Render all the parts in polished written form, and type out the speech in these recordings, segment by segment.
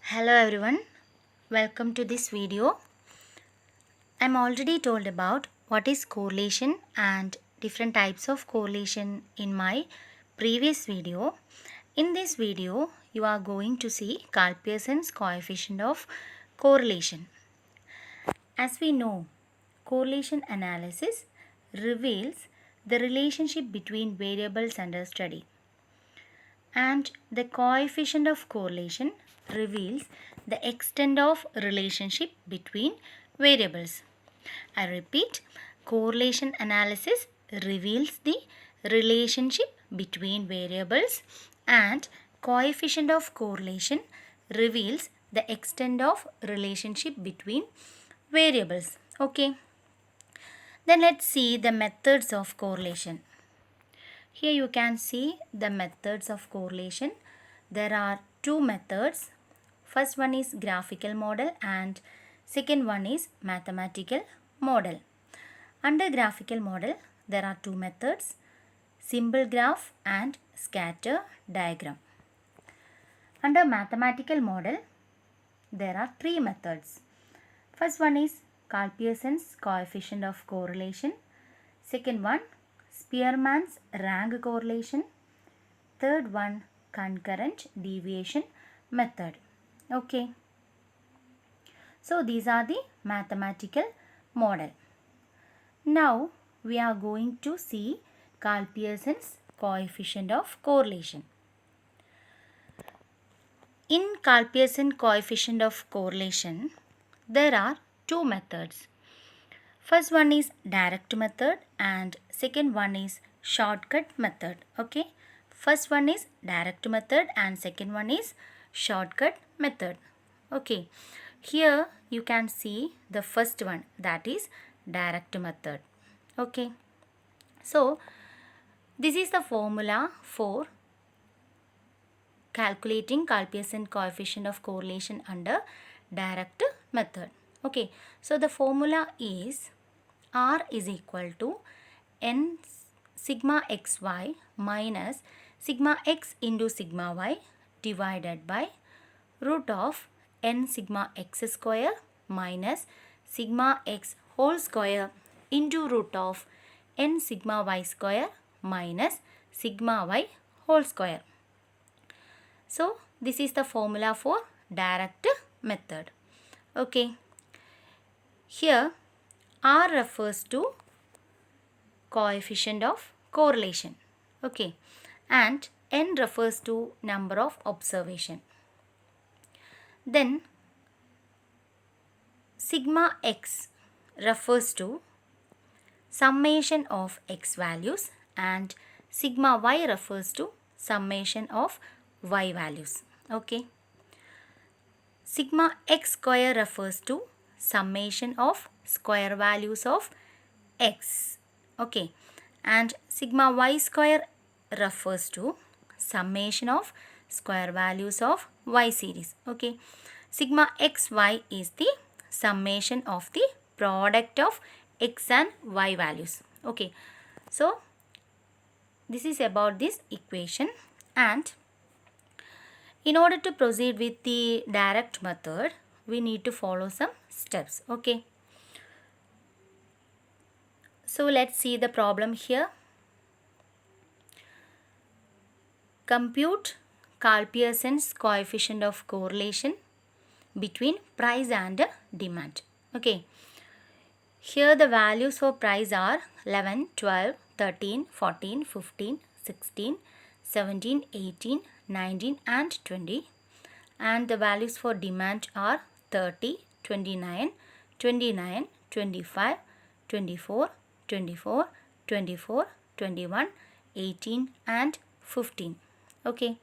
Hello everyone, welcome to this video. I'm already told about what is correlation and different types of correlation in my previous video. In this video, you are going to see Karl Pearson's coefficient of correlation. As we know, correlation analysis reveals the relationship between variables under study, and the coefficient of correlation reveals the extent of relationship between variables. I repeat, correlation analysis reveals the relationship between variables, and coefficient of correlation reveals the extent of relationship between variables. Okay, then let's see the methods of correlation. Here you can see the methods of correlation. There are two methods. First one is graphical model and second one is mathematical model. Under graphical model, there are two methods: symbol graph and scatter diagram. Under mathematical model, there are three methods. First one is Karl Pearson's coefficient of correlation. Second one, Spearman's rank correlation. Third one, concurrent deviation method. Okay. So these are the mathematical model. Now we are going to see Karl Pearson's coefficient of correlation. In Karl Pearson coefficient of correlation, there are two methods. First one is direct method and second one is shortcut method. Okay. First one is direct method and second one is shortcut method. Okay. Here you can see the first one, that is direct method. Okay. So this is the formula for calculating Karl Pearson coefficient of correlation under direct method. Okay. So the formula is R is equal to n sigma xy minus sigma x into sigma y divided by root of n sigma x square minus sigma x whole square into root of n sigma y square minus sigma y whole square. So this is the formula for direct method. Okay. Here R refers to coefficient of correlation. Okay. And n refers to number of observation. Then sigma x refers to summation of x values and sigma y refers to summation of y values. Okay. Sigma x square refers to summation of square values of x. Okay. And sigma y square refers to summation of square values of y series. Okay. Sigma xy is the summation of the product of x and y values. Okay. So this is about this equation, and in order to proceed with the direct method, we need to follow some steps. Okay. So let's see the problem here. Compute Karl Pearson's coefficient of correlation between price and demand. Okay. Here the values for price are 11, 12, 13, 14, 15, 16, 17, 18, 19 and 20. And the values for demand are 30, 29, 29, 25, 24, 24, 24, 21, 18 and 15. Okay.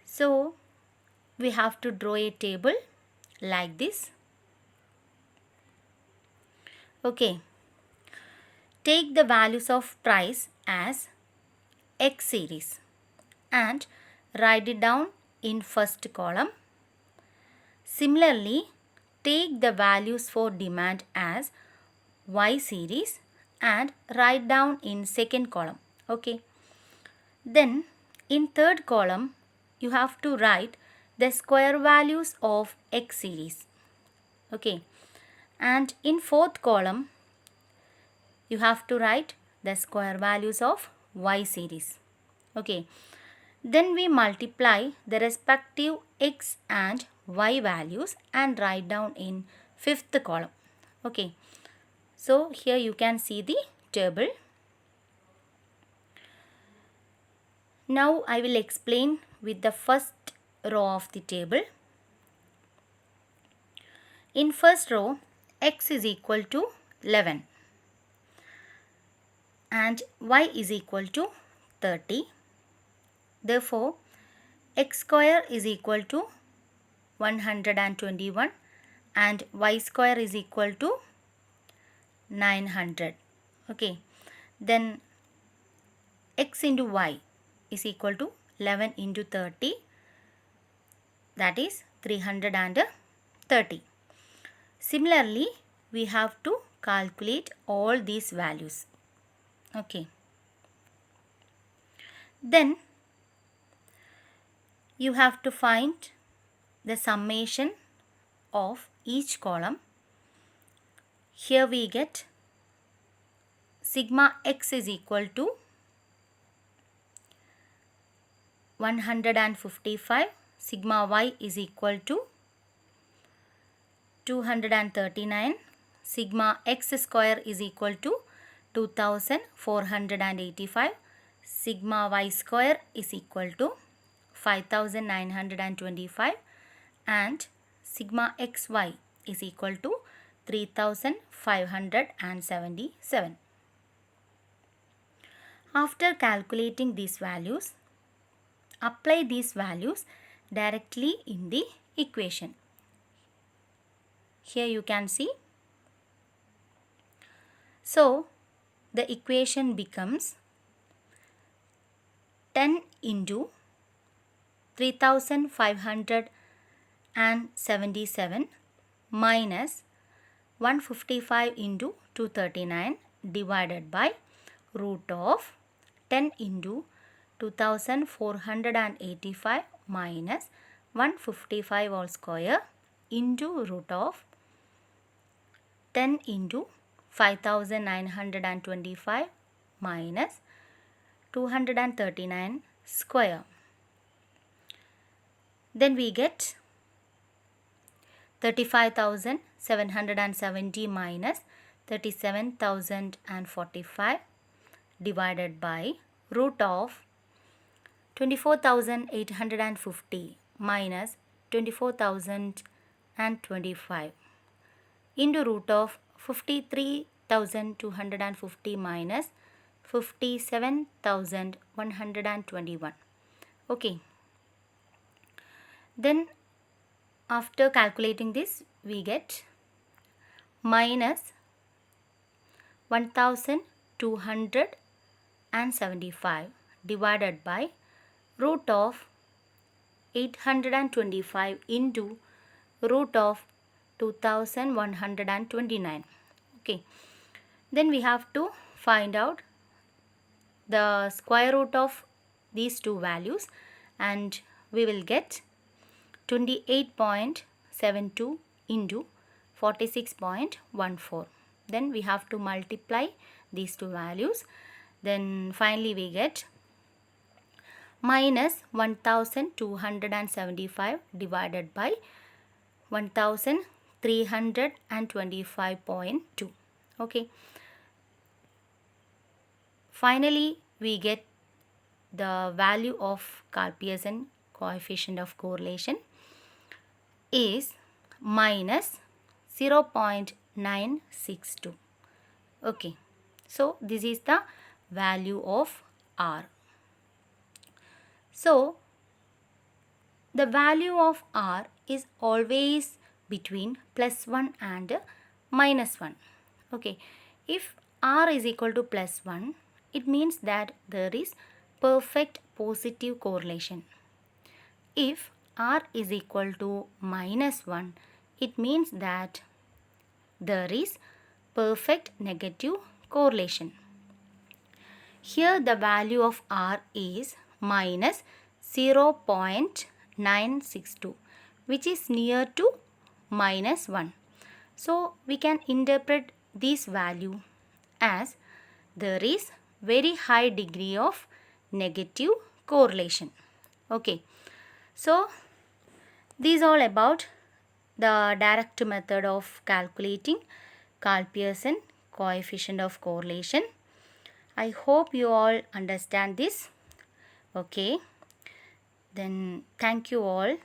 So we have to draw a table like this. Okay. Take the values of price as X series and write it down in first column. Similarly, take the values for demand as Y series and write down in second column. Okay. Then in third column, you have to write the square values of X series. Okay, and in fourth column you have to write the square values of Y series. Okay, then we multiply the respective X and Y values and write down in fifth column. Okay, so here you can see the table. Now I will explain with the first row of the table. In first row, X is equal to 11 and Y is equal to 30. Therefore, X square is equal to 121 and Y square is equal to 900. Okay, then X into Y is equal to 11 into 30, that is 330. Similarly, we have to calculate all these values. Okay, then you have to find the summation of each column. Here we get sigma X is equal to 155, sigma Y is equal to 239, sigma X square is equal to 2485, sigma Y square is equal to 5925 and sigma XY is equal to 3577. After calculating these values, apply these values directly in the equation. Here you can see. So, the equation becomes 10 into 3577 minus 155 into 239 divided by root of 10 into 2485 minus 155 all square into root of 10 into 5925 minus 239 square. Then we get 35,770 minus 37,045 divided by root of 24,850 minus 24,025 into root of 53,250 minus 57,121. Okay. Then after calculating this, we get minus 1,275 divided by root of 825 into root of 2129. Okay, then we have to find out the square root of these two values and we will get 28.72 into 46.14. Then we have to multiply these two values. Then finally we get minus 1275 divided by 1325.2. Okay. Finally, we get the value of Karl-Pearson coefficient of correlation is minus 0.962. Okay. So, this is the value of R. So, the value of R is always between +1 and -1. Okay. If R is equal to +1, it means that there is perfect positive correlation. If R is equal to -1, it means that there is perfect negative correlation. Here the value of R is minus 0.962. 962, which is near to minus 1. So we can interpret this value as there is very high degree of negative correlation. Okay, so these all about the direct method of calculating Karl-Pearson coefficient of correlation. I hope you all understand this. Okay, then thank you all.